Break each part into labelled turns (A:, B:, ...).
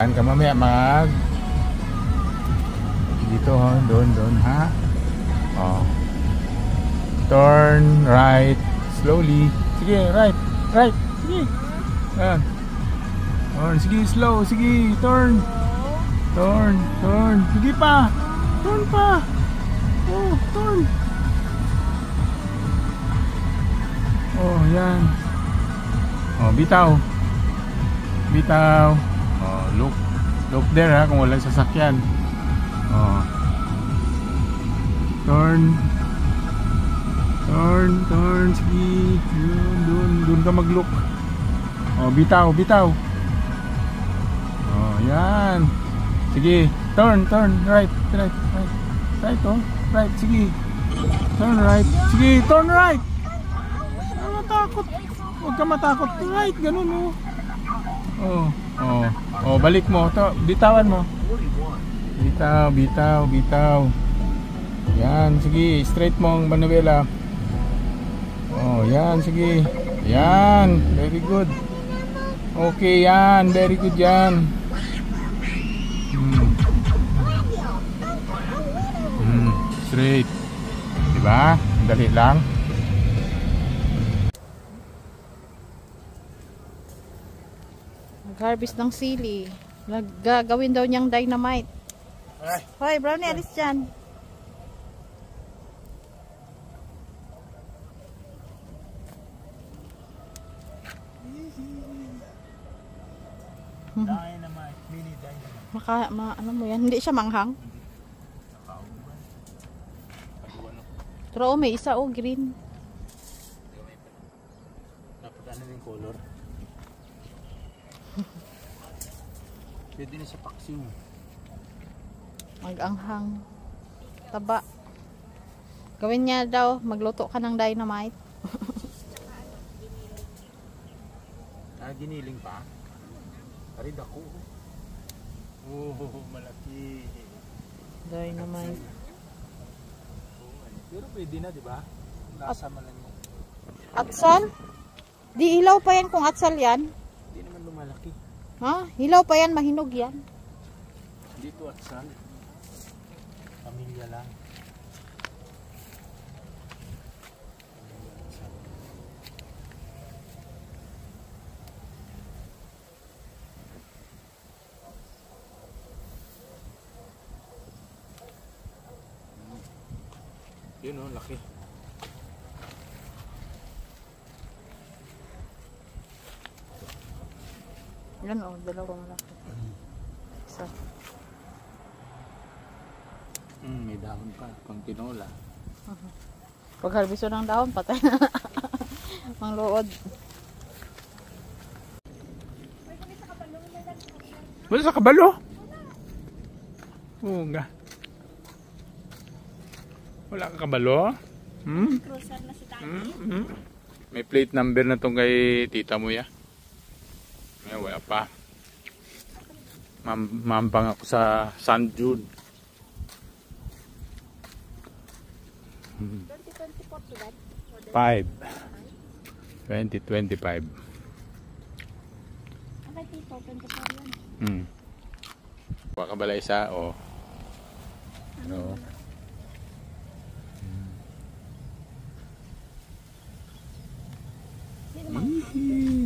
A: Saan ka mamaya dito, doon ha. Oh. Turn right slowly. Sige, right. Sige. Yan. Turn, sige, slow. Sige, turn. Sige pa. Turn pa. Oh, turn. Oh, yan. Oh, bitaw. Oh, look there ha, kung walang sasakyan. Oh. Turn. Sige. Doon ka mag-look. Oh, bitaw. Oh, yan. Sige, turn, right, oh, right, sige. Turn right. Sige, turn right. Huwag ka matakot. Right, ganun oh. Oh, balik mo. Bitawan mo. Bitaw. Yan, sige, straight mo ang Manuela. Oh, yan, sige. Yan, very good. Okay, yan, very good yan. Straight. Diba? Dali lang.
B: Nag-harvest ng sili. Gagawin daw niyang dynamite. Hoy, Brownie, alis dyan.
A: Dynamite, mini dynamite.
B: Ano mo yan? Hindi siya manghang. Pero may isa green.
A: Dapat ano yung color? Pwede na sa paksiw.
B: Mag-anghang. Taba. Gawin niya daw, magluto ka ng dynamite.
A: Giniling pa? Arid ako. Oh, malaki.
B: Dynamite.
A: Pero pwede na, di ba? Lasa man lang yun.
B: Atsal? Di ilaw pa yan kung atsal yan.
A: Hindi naman lumalaki.
B: Ha? Hilaw pa yan, mahinog yan.
A: Dito atsal. Pamilya lang. Yun o, laki.
B: Yan o, dalawang laki. Isa.
A: May dahon pa, pang tinola.
B: Pag harbiso ng dahon, patay na. Mang luod.
A: Wala sa kabalo? Oo nga. Wala ka kabalo?
B: Cruiser na si Tati.
A: May plate number na tong kay tita mo ya. May wala pa. Mampang ako sa San June.
B: 2024
A: 5 2025.
B: Okay, tito, 24 yan.
A: Wala ka bala isa o ano?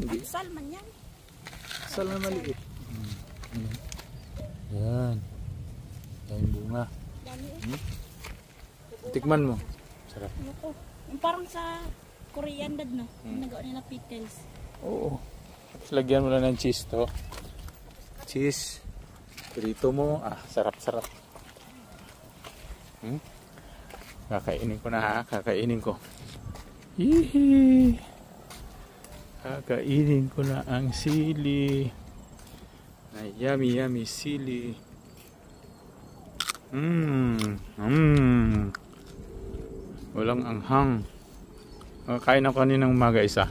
B: Atsal man yan.
A: Atsal na maliit. Yan. Yan bunga. Tikman mo. Sarap.
B: Yung parang sa Korean dad, no? Nagawa nila pickles.
A: Oo. Tapos lagyan mo lang ng cheese to. Cheese. Prito mo. Sarap-sarap. Kakainin ko na ha. Kakainin ko. Hihi. Kakainin ko na ang sili. Yummy sili. Walang anghang. Kain ako kaninang umaga isa.